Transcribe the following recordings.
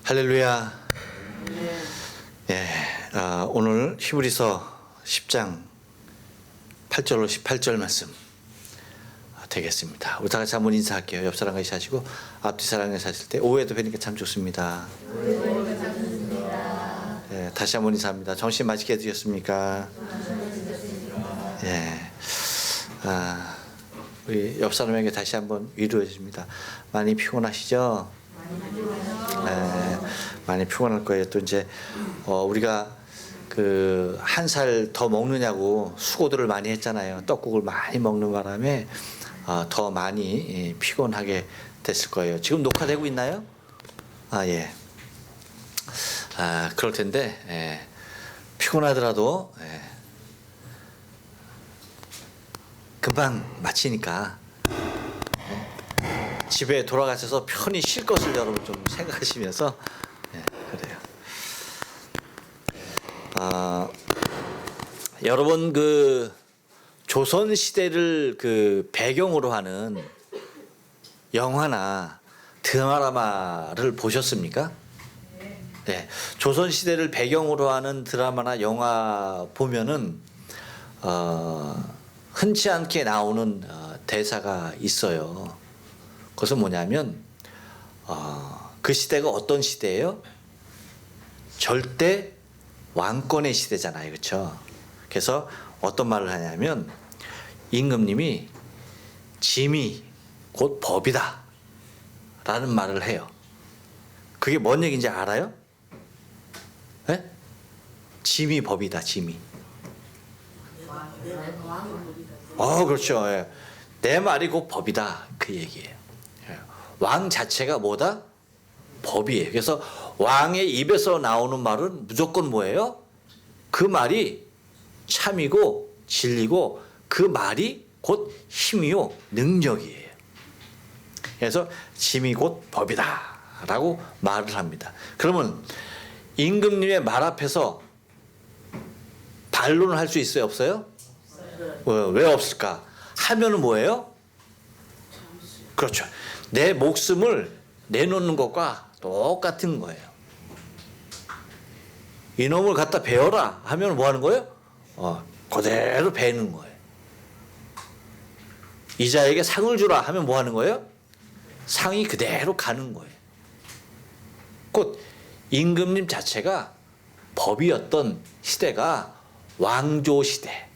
할렐루야. 예, 오늘 히브리서 10장 8절로 18절 말씀 되겠습니다. 우리 다 같이 한번 인사할게요. 옆 사람 같이 하시고 앞뒤 사람 같이 하실 때 오해도 뵈니까 참 좋습니다. 예, 다시 한번 인사합니다. 정신 맛있게 드셨습니까? 예, 우리 옆 사람에게 다시 한번 위로해 줍니다. 많이 피곤하시죠? 많이 피곤할 거예요. 또 이제 우리가 그 한 살 더 먹느냐고 수고들을 많이 했잖아요. 떡국을 많이 먹는 바람에 더 많이 피곤하게 됐을 거예요. 지금 녹화되고 있나요? 예. 그럴 텐데 피곤하더라도 금방 마치니까 집에 돌아가셔서 편히 쉴 것을 여러분 좀 생각하시면서 그래요. 여러분 그 조선 시대를 그 배경으로 하는 영화나 드라마를 보셨습니까? 네, 조선 시대를 배경으로 하는 드라마나 영화 보면은 흔치 않게 나오는 대사가 있어요. 그것은 뭐냐면 그 시대가 어떤 시대예요? 절대 왕권의 시대잖아요, 그렇죠? 그래서 어떤 말을 하냐면 임금님이 짐이 곧 법이다 라는 말을 해요. 그게 뭔 얘기인지 알아요? 네? 짐이 법이다, 짐이. 그렇죠. 예. 내 말이 곧 법이다, 그 얘기예요. 왕 자체가 뭐다? 법이에요. 그래서 왕의 입에서 나오는 말은 무조건 뭐예요? 그 말이 참이고 진리고 그 말이 곧 힘이요 능력이에요. 그래서 짐이 곧 법이다 라고 말을 합니다. 그러면 임금님의 말 앞에서 반론을 할 수 있어요? 없어요? 왜 없을까? 하면은 뭐예요? 그렇죠. 내 목숨을 내놓는 것과 똑같은 거예요. 이놈을 갖다 베어라 하면 뭐 하는 거예요? 그대로 베는 거예요. 이자에게 상을 주라 하면 뭐 하는 거예요? 상이 그대로 가는 거예요. 곧 임금님 자체가 법이었던 시대가 왕조 시대.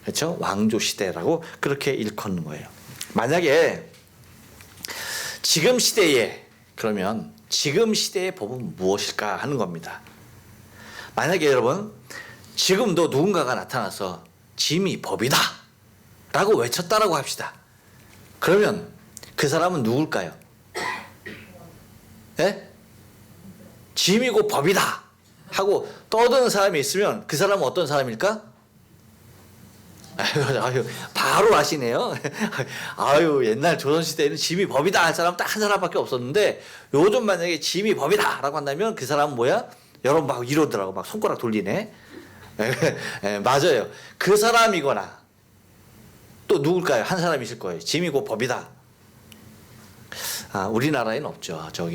그렇죠? 왕조 시대라고 그렇게 일컫는 거예요. 만약에 지금 시대에 그러면 지금 시대의 법은 무엇일까 하는 겁니다. 만약에 여러분 지금도 누군가가 나타나서 짐이 법이다 라고 외쳤다라고 합시다. 그러면 그 사람은 누굴까요? 예? 짐이 곧 법이다 하고 떠드는 사람이 있으면 그 사람은 어떤 사람일까? 아유, 바로 아시네요. 옛날 조선시대에는 짐이 법이다 할 사람 딱 한 사람밖에 없었는데 요즘 만약에 짐이 법이다 라고 한다면 그 사람은 뭐야? 여러분 막 이러더라고. 막 손가락 돌리네. 맞아요. 그 사람이거나 또 누굴까요? 한 사람 있을 거예요. 짐이 곧 법이다. 우리나라에는 없죠. 저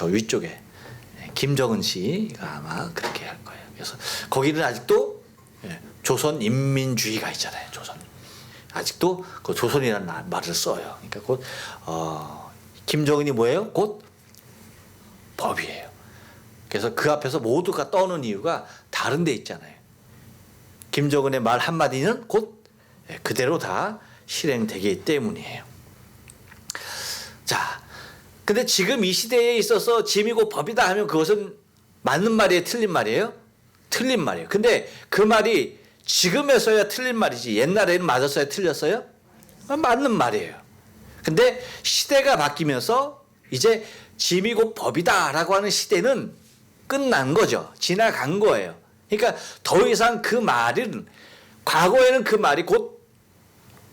위쪽에 김정은 씨가 아마 그렇게 할 거예요. 그래서 거기는 아직도 조선인민주의가 있잖아요. 조선. 아직도 그 조선이라는 말을 써요. 그러니까 곧 김정은이 뭐예요? 곧 법이에요. 그래서 그 앞에서 모두가 떠는 이유가 다른 데 있잖아요. 김정은의 말 한마디는 곧 그대로 다 실행되기 때문이에요. 자, 근데 지금 이 시대에 있어서 짐이 곧 법이다 하면 그것은 맞는 말이에요? 틀린 말이에요? 틀린 말이에요. 근데 그 말이 지금에서야 틀린 말이지 옛날에는 맞았어요? 틀렸어요? 맞는 말이에요. 근데 시대가 바뀌면서 이제 짐이 곧 법이다 라고 하는 시대는 끝난 거죠. 지나간 거예요. 그러니까 더 이상 그 말은 과거에는 그 말이 곧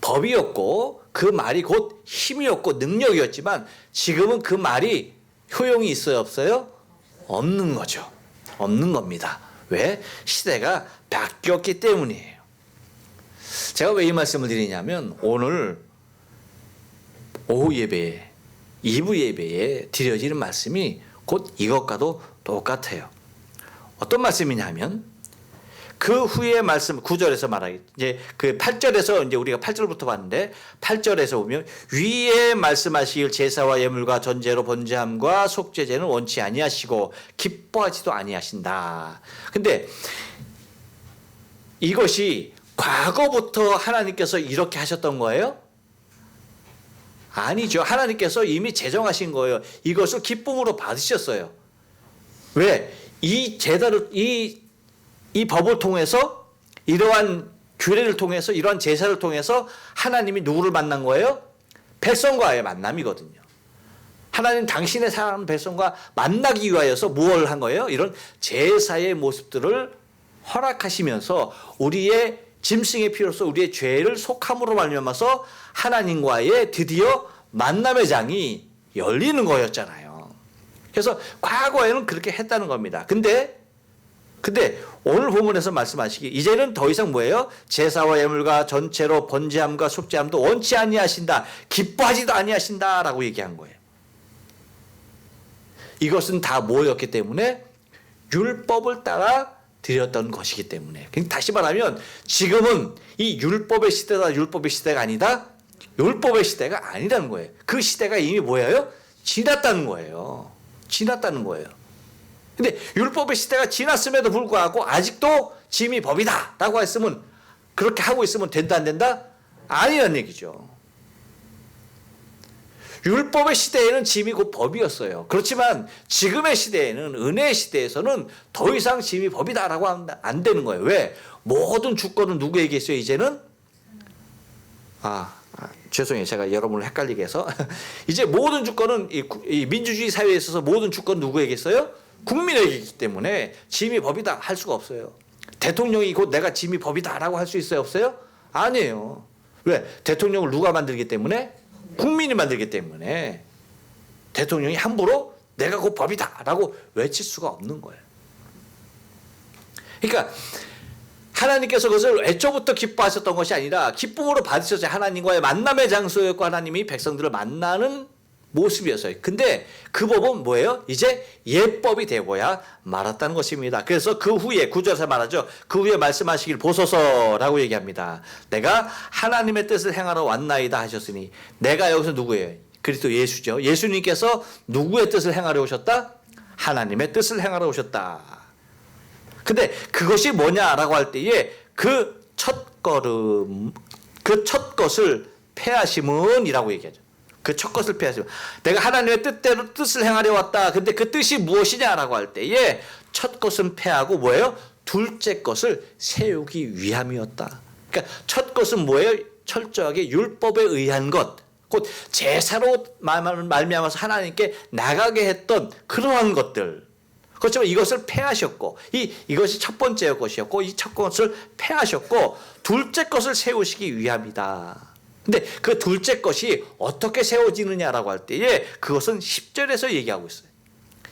법이었고 그 말이 곧 힘이었고 능력이었지만 지금은 그 말이 효용이 있어요? 없어요? 없는 거죠. 없는 겁니다. 왜? 시대가 바뀌었기 때문이에요. 제가 왜 이 말씀을 드리냐면 오늘 오후 예배에 2부 예배에 드려지는 말씀이 곧 이것과도 똑같아요. 어떤 말씀이냐면 그 후에 말씀 9절에서 말하기 이제 그 8절에서 이제 우리가 8절부터 봤는데 8절에서 보면 위에 말씀하시길 제사와 예물과 전제로 번제함과 속죄제는 원치 아니하시고 기뻐하지도 아니하신다. 근데 이것이 과거부터 하나님께서 이렇게 하셨던 거예요? 아니죠. 하나님께서 이미 제정하신 거예요. 이것을 기쁨으로 받으셨어요. 왜? 이 제사를 이 법을 통해서 이러한 규례를 통해서 이러한 제사를 통해서 하나님이 누구를 만난 거예요? 백성과의 만남이거든요. 하나님 당신의 사랑하는 백성과 만나기 위하여서 무엇을 한 거예요? 이런 제사의 모습들을 허락하시면서 우리의 짐승의 피로서 우리의 죄를 속함으로 말미암아서 하나님과의 드디어 만남의 장이 열리는 거였잖아요. 그래서 과거에는 그렇게 했다는 겁니다. 근데 오늘 본문에서 말씀하시기 이제는 더 이상 뭐예요? 제사와 예물과 전체로 번제함과 속죄함도 원치 아니하신다. 기뻐하지도 아니하신다라고 얘기한 거예요. 이것은 다 뭐였기 때문에 율법을 따라 드렸던 것이기 때문에. 다시 말하면 지금은 이 율법의 시대다 율법의 시대가 아니다. 율법의 시대가 아니라는 거예요. 그 시대가 이미 뭐예요? 지났다는 거예요. 지났다는 거예요. 근데 율법의 시대가 지났음에도 불구하고 아직도 짐이 법이다 라고 했으면 그렇게 하고 있으면 된다 안 된다? 아니라는 얘기죠. 율법의 시대에는 짐이 곧 법이었어요. 그렇지만 지금의 시대에는 은혜의 시대에서는 더 이상 짐이 법이다라고 하면 안 되는 거예요. 왜? 모든 주권은 누구에게 있어요? 이제는 죄송해요. 제가 여러분을 헷갈리게 해서 이제 모든 주권은 이 민주주의 사회에 있어서 모든 주권은 누구에게 있어요? 국민에게 있기 때문에 짐이 법이다 할 수가 없어요. 대통령이 곧 내가 짐이 법이다라고 할 수 있어요? 없어요? 아니에요. 왜? 대통령을 누가 만들기 때문에? 국민이 만들기 때문에 대통령이 함부로 내가 곧 법이다라고 외칠 수가 없는 거예요. 그러니까 하나님께서 그것을 애초부터 기뻐하셨던 것이 아니라 기쁨으로 받으셔서 하나님과의 만남의 장소였고 하나님이 백성들을 만나는 모습이었어요. 근데 그 법은 뭐예요? 이제 예법이 되고야 말았다는 것입니다. 그래서 그 후에 9절에서 말하죠. 그 후에 말씀하시길 보소서라고 얘기합니다. 내가 하나님의 뜻을 행하러 왔나이다 하셨으니 내가 여기서 누구예요? 그리스도 예수죠. 예수님께서 누구의 뜻을 행하러 오셨다? 하나님의 뜻을 행하러 오셨다. 근데 그것이 뭐냐라고 할 때에 그 첫 걸음, 그 첫 것을 패하심은이라고 얘기하죠. 그 첫 것을 패하시면 내가 하나님의 뜻대로 뜻을 행하려 왔다. 근데 그 뜻이 무엇이냐라고 할 때에 첫 것은 패하고 뭐예요? 둘째 것을 세우기 위함이었다. 그러니까 첫 것은 뭐예요? 철저하게 율법에 의한 것, 곧 제사로 말미암아서 하나님께 나가게 했던 그러한 것들. 그렇지만 이것을 패하셨고 이것이 첫 번째 것이었고 이 첫 것을 패하셨고 둘째 것을 세우시기 위함이다. 근데 그 둘째 것이 어떻게 세워지느냐라고 할 때에 그것은 10절에서 얘기하고 있어요.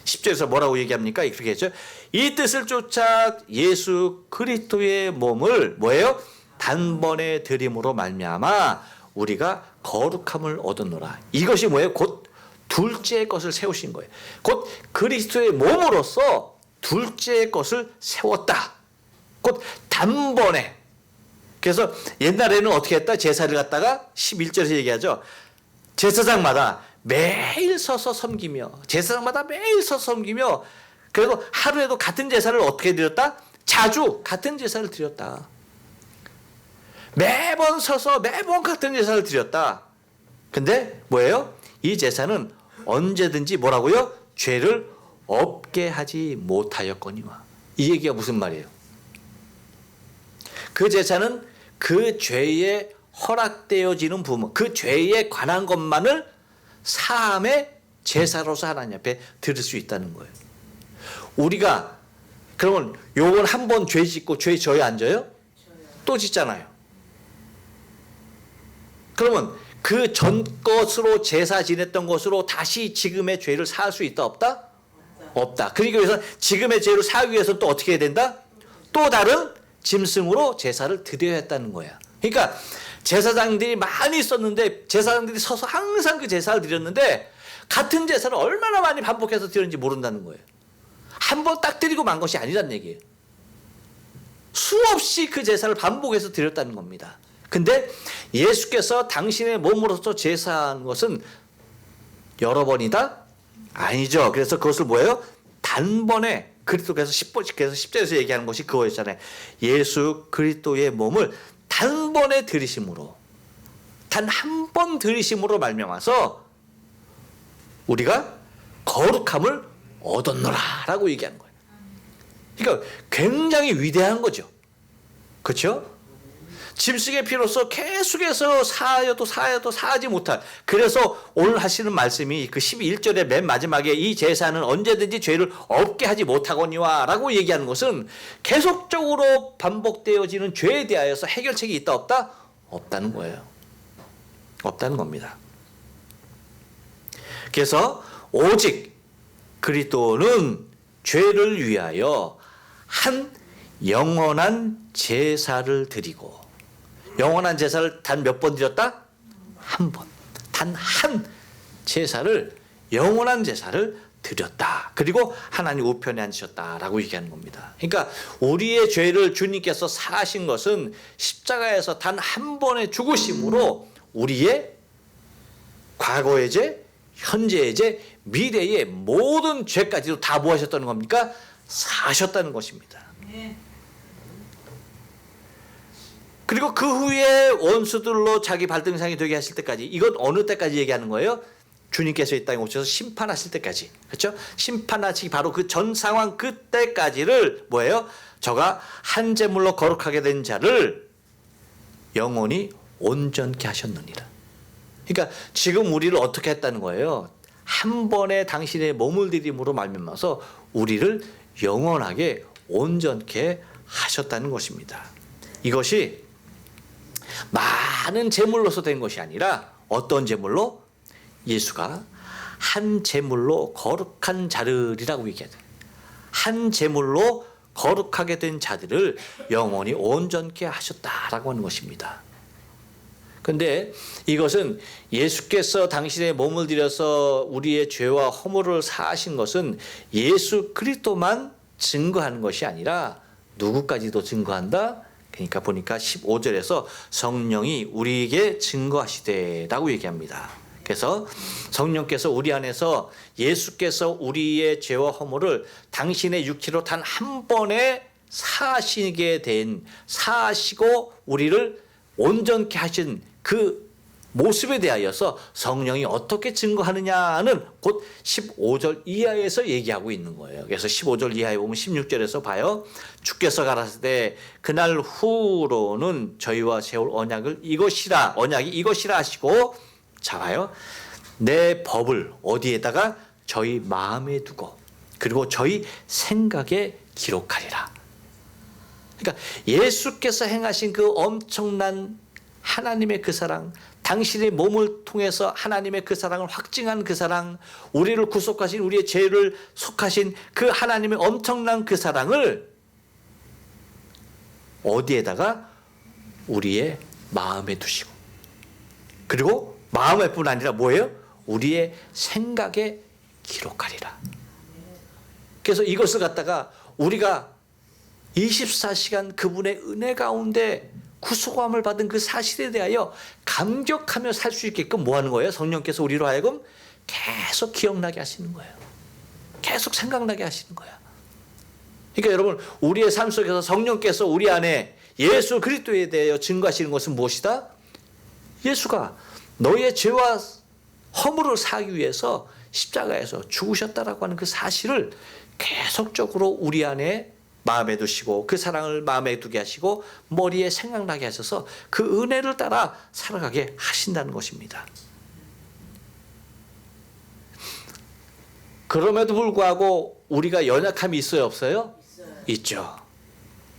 10절에서 뭐라고 얘기합니까? 이렇게 했죠. 이 뜻을 쫓아 예수 그리스도의 몸을 뭐예요? 단번에 드림으로 말미암아 우리가 거룩함을 얻었노라. 이것이 뭐예요? 곧 둘째 것을 세우신 거예요. 곧 그리스도의 몸으로서 둘째 것을 세웠다. 곧 단번에. 그래서 옛날에는 어떻게 했다? 제사를 갖다가 11절에서 얘기하죠. 제사장마다 매일 서서 섬기며 제사장마다 매일 서서 섬기며 그리고 하루에도 같은 제사를 어떻게 드렸다? 자주 같은 제사를 드렸다. 매번 서서 매번 같은 제사를 드렸다. 근데 뭐예요? 이 제사는 언제든지 뭐라고요? 죄를 없게 하지 못하였거니와. 이 얘기가 무슨 말이에요? 그 제사는 그 죄에 허락되어지는 부분, 그 죄에 관한 것만을 사함의 제사로서 하나님 앞에 드릴 수 있다는 거예요. 우리가 그러면 요건 한 번 죄 짓고 죄 져야 안 져요? 또 짓잖아요. 그러면 그 전 것으로 제사 지냈던 것으로 다시 지금의 죄를 사할 수 있다 없다? 없다. 그러기 위해서 지금의 죄를 사하기 위해서 또 어떻게 해야 된다? 또 다른 짐승으로 제사를 드려야 했다는 거야. 그러니까 제사장들이 많이 있었는데 제사장들이 서서 항상 그 제사를 드렸는데 같은 제사를 얼마나 많이 반복해서 드렸는지 모른다는 거예요. 한 번 딱 드리고 만 것이 아니란 얘기예요. 수없이 그 제사를 반복해서 드렸다는 겁니다. 근데 예수께서 당신의 몸으로서 제사한 것은 여러 번이다? 아니죠. 그래서 그것을 뭐예요? 단번에 그리스도께서 10절에서 얘기하는 것이 그거였잖아요. 예수 그리스도의 몸을 단번에 들이심으로, 단 한 번 들이심으로 말미암아서 우리가 거룩함을 얻었노라라고 얘기하는 거예요. 그러니까 굉장히 위대한 거죠. 그렇죠? 짐승의 피로서 계속해서 사하여도 사하지 못할, 그래서 오늘 하시는 말씀이 그 12절의 맨 마지막에 이 제사는 언제든지 죄를 없게 하지 못하거니와 라고 얘기하는 것은 계속적으로 반복되어지는 죄에 대하여서 해결책이 있다 없다? 없다는 거예요. 없다는 겁니다. 그래서 오직 그리스도는 죄를 위하여 한 영원한 제사를 드리고, 영원한 제사를 단 몇 번 드렸다? 한 번. 단 한 제사를, 영원한 제사를 드렸다. 그리고 하나님 우편에 앉으셨다라고 얘기하는 겁니다. 그러니까 우리의 죄를 주님께서 사하신 것은 십자가에서 단 한 번의 죽으심으로 우리의 과거의 죄, 현재의 죄, 미래의 모든 죄까지도 다 뭐 하셨다는 겁니까? 사하셨다는 것입니다. 그리고 그 후에 원수들로 자기 발등상이 되게 하실 때까지, 이건 어느 때까지 얘기하는 거예요? 주님께서 이 땅에 오셔서 심판하실 때까지. 그렇죠? 심판하시기 바로 그 전 상황 그때까지를 뭐예요? 저가 한 제물로 거룩하게 된 자를 영원히 온전케 하셨느니라. 그러니까 지금 우리를 어떻게 했다는 거예요? 한 번에 당신의 몸을 들임으로 말미암아서 우리를 영원하게 온전케 하셨다는 것입니다. 이것이 많은 제물로서 된 것이 아니라 어떤 제물로? 예수가 한 제물로 거룩한 자들이라고 얘기해요. 한 제물로 거룩하게 된 자들을 영원히 온전케 하셨다라고 하는 것입니다. 근데 이것은 예수께서 당신의 몸을 들여서 우리의 죄와 허물을 사하신 것은 예수 그리스도만 증거하는 것이 아니라 누구까지도 증거한다? 그러니까 보니까 15절에서 성령이 우리에게 증거하시되라고 얘기합니다. 그래서 성령께서 우리 안에서 예수께서 우리의 죄와 허물을 당신의 육체로 단 한 번에 사하시고 우리를 온전케 하신 그 모습에 대하여서 성령이 어떻게 증거하느냐는 곧 15절 이하에서 얘기하고 있는 거예요. 그래서 15절 이하에 보면 16절에서 봐요. 주께서 가라사대 그날 후로는 저희와 세울 언약이 이것이라 하시고, 자 봐요. 내 법을 어디에다가? 저희 마음에 두고 그리고 저희 생각에 기록하리라. 그러니까 예수께서 행하신 그 엄청난 하나님의 그 사랑, 당신의 몸을 통해서 하나님의 그 사랑을 확증한 그 사랑, 우리를 구속하신, 우리의 죄를 속하신 그 하나님의 엄청난 그 사랑을 어디에다가? 우리의 마음에 두시고, 그리고 마음에 뿐 아니라 뭐예요? 우리의 생각에 기록하리라. 그래서 이것을 갖다가 우리가 24시간 그분의 은혜 가운데 구속함을 받은 그 사실에 대하여 감격하며 살 수 있게끔 뭐 하는 거예요? 성령께서 우리로 하여금 계속 기억나게 하시는 거예요. 계속 생각나게 하시는 거야. 그러니까 여러분, 우리의 삶 속에서 성령께서 우리 안에 예수 그리스도에 대하여 증거하시는 것은 무엇이다? 예수가 너의 죄와 허물을 사하기 위해서 십자가에서 죽으셨다라고 하는 그 사실을 계속적으로 우리 안에 마음에 두시고 그 사랑을 마음에 두게 하시고 머리에 생각나게 하셔서 그 은혜를 따라 살아가게 하신다는 것입니다. 그럼에도 불구하고 우리가 연약함이 있어요, 없어요? 있죠.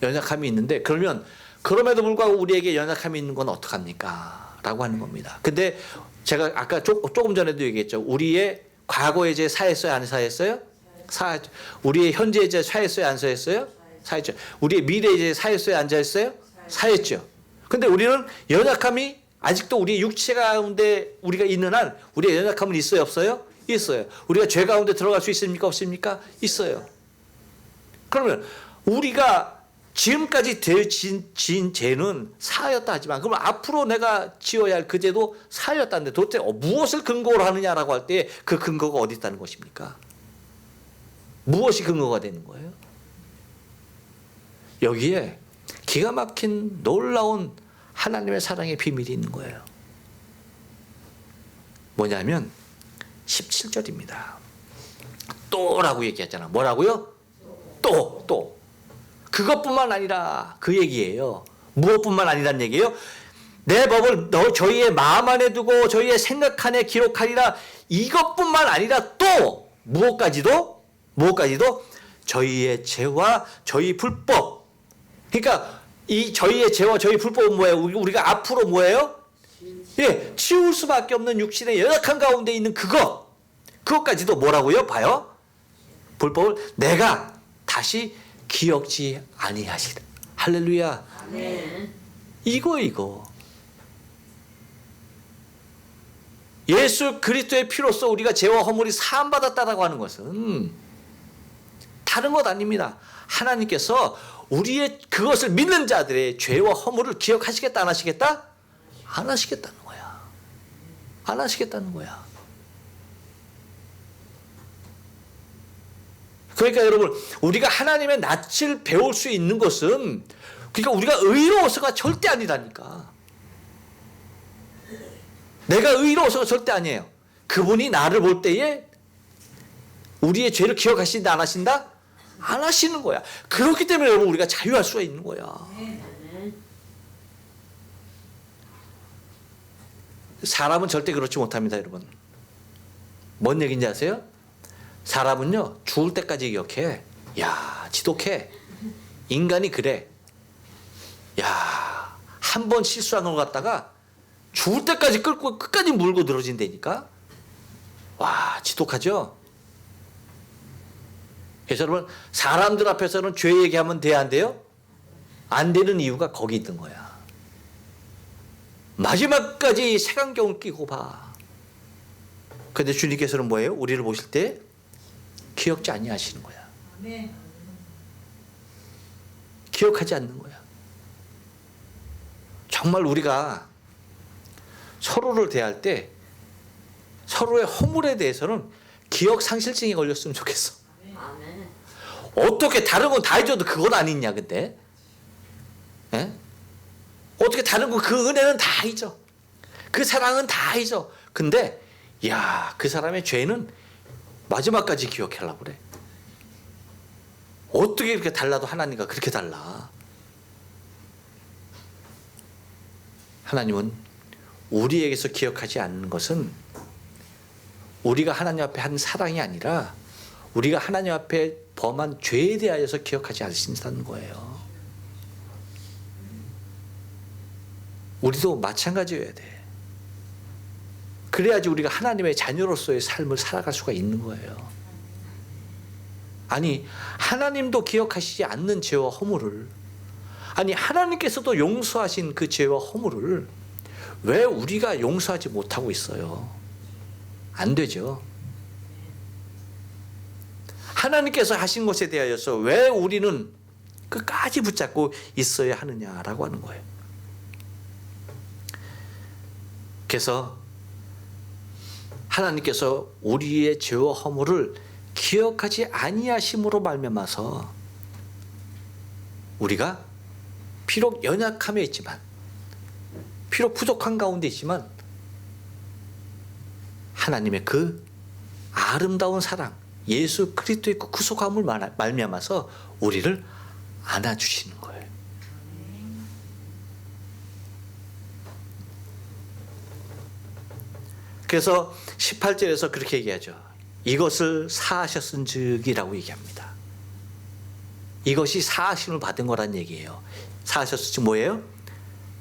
연약함이 있는데, 그러면 그럼에도 불구하고 우리에게 연약함이 있는 건 어떡합니까? 라고 하는 겁니다. 근데 제가 아까 조금 전에도 얘기했죠. 우리의 과거의 죄 사했어요, 안 사했어요? 사했죠. 우리의 현재의 죄 사했어요, 안 사했어요? 사했죠. 우리의 미래의 죄 사했어요, 안 사했어요? 사했죠. 근데 우리는 연약함이 아직도 우리 육체 가운데 우리가 있는 한 우리의 연약함은 있어요, 없어요? 있어요. 우리가 죄 가운데 들어갈 수 있습니까? 없습니까? 있어요. 그러면 우리가 지금까지 지은 죄는 사하였다 하지만 그럼 앞으로 내가 지어야 할 그 죄도 사하였다는데 도대체 무엇을 근거로 하느냐라고 할 때 그 근거가 어디 있다는 것입니까? 무엇이 근거가 되는 거예요? 여기에 기가 막힌 놀라운 하나님의 사랑의 비밀이 있는 거예요. 뭐냐면 17절입니다. 또라고 얘기했잖아. 뭐라고요? 또. 그것뿐만 아니라 그 얘기예요. 무엇뿐만 아니란 얘기예요? 내 법을 저희의 마음 안에 두고 저희의 생각 안에 기록하리라. 이것뿐만 아니라 또 무엇까지도 저희의 죄와 저희 불법. 그러니까 이 저희의 죄와 저희 불법은 뭐예요? 우리가 앞으로 뭐예요? 예, 치울 수밖에 없는 육신의 연약한 가운데 있는 그것까지도 뭐라고요? 봐요. 불법을 내가 다시 기억지 아니하시라. 할렐루야. 아멘. 이거. 예수 그리스도의 피로써 우리가 죄와 허물이 사함 받았다라고 하는 것은 다른 것 아닙니다. 하나님께서 우리의 그것을 믿는 자들의 죄와 허물을 기억하시겠다 안 하시겠다? 안 하시겠다는 거야. 안 하시겠다는 거야. 그러니까 여러분 우리가 하나님의 낯을 배울 수 있는 것은 그러니까 우리가 의로워서가 절대 아니라니까. 내가 의로워서가 절대 아니에요. 그분이 나를 볼 때에 우리의 죄를 기억하신다 안 하신다? 안 하시는 거야. 그렇기 때문에 여러분 우리가 자유할 수가 있는 거야. 사람은 절대 그렇지 못합니다, 여러분. 뭔 얘기인지 아세요? 사람은요 죽을 때까지 기억해. 야, 지독해. 인간이 그래. 야, 한 번 실수한 걸 갖다가 죽을 때까지 끌고 끝까지 물고 늘어진다니까. 와, 지독하죠. 그래서 여러분 사람들 앞에서는 죄 얘기하면 돼야 안 돼요? 안 되는 이유가 거기 있는 거야. 마지막까지 색안경을 끼고 봐. 근데 주님께서는 뭐예요? 우리를 보실 때 기억지 아니하시는 거야. 기억하지 않는 거야. 정말 우리가 서로를 대할 때 서로의 허물에 대해서는 기억 상실증이 걸렸으면 좋겠어. 아멘. 어떻게 다른 건 다 잊어도 그건 아니냐 근데? 에? 어떻게 다른 거 그 은혜는 다 잊어. 그 사랑은 다 잊어. 근데 야, 그 사람의 죄는 마지막까지 기억하려고 그래. 어떻게 이렇게 달라도 하나님과 그렇게 달라. 하나님은 우리에게서 기억하지 않는 것은 우리가 하나님 앞에 한 사랑이 아니라 우리가 하나님 앞에 범한 죄에 대하여서 기억하지 않으신다는 거예요. 우리도 마찬가지여야 돼. 그래야지 우리가 하나님의 자녀로서의 삶을 살아갈 수가 있는 거예요. 아니, 하나님도 기억하시지 않는 죄와 허물을, 아니 하나님께서도 용서하신 그 죄와 허물을 왜 우리가 용서하지 못하고 있어요? 안 되죠. 하나님께서 하신 것에 대하여서 왜 우리는 끝까지 붙잡고 있어야 하느냐라고 하는 거예요. 그래서 하나님께서 우리의 죄와 허물을 기억하지 아니하심으로 말미암아서 우리가 비록 연약함에 있지만, 비록 부족한 가운데 있지만 하나님의 그 아름다운 사랑, 예수 그리스도의 그 구속함을 말미암아서 우리를 안아주시는 거예요. 그래서 18절에서 그렇게 얘기하죠. 이것을 사하셨은즉이라고 얘기합니다. 이것이 사하심을 받은 거란 얘기예요. 사하셨은즉 뭐예요?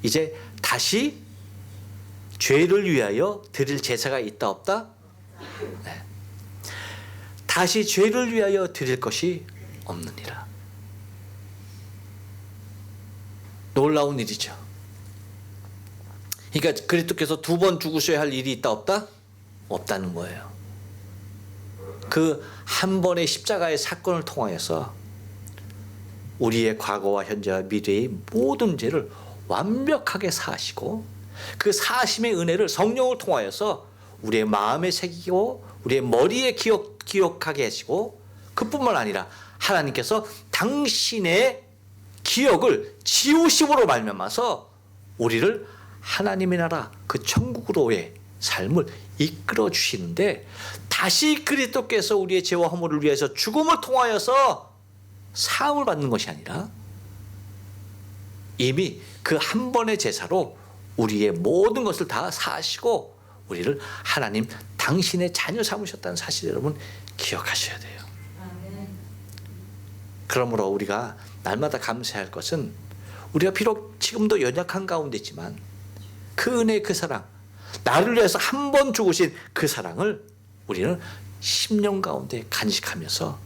이제 다시 죄를 위하여 드릴 제사가 있다 없다? 네. 다시 죄를 위하여 드릴 것이 없느니라. 놀라운 일이죠. 그러니까 그리스도께서 두 번 죽으셔야 할 일이 있다 없다? 없다는 거예요. 그 한 번의 십자가의 사건을 통하여서 우리의 과거와 현재와 미래의 모든 죄를 완벽하게 사하시고 그 사하심의 은혜를 성령을 통하여서 우리의 마음에 새기고 우리의 머리에 기억하게 하시고 그뿐만 아니라 하나님께서 당신의 기억을 지우심으로 말미암아서 우리를 하나님의 나라 그 천국으로의 삶을 이끌어 주시는데 다시 그리스도께서 우리의 죄와 허물을 위해서 죽음을 통하여서 사함을 받는 것이 아니라 이미 그 한 번의 제사로 우리의 모든 것을 다 사하시고 우리를 하나님 당신의 자녀 삼으셨다는 사실 여러분 기억하셔야 돼요. 그러므로 우리가 날마다 감사할 것은 우리가 비록 지금도 연약한 가운데 있지만 그 은혜 그 사랑 나를 위해서 한 번 죽으신 그 사랑을 우리는 10년 가운데 간직하면서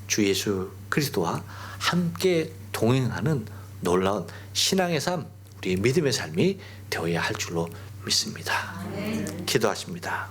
주 예수 그리스도와 함께 동행하는 놀라운 신앙의 삶, 우리의 믿음의 삶이 되어야 할 줄로 믿습니다. 기도하십니다.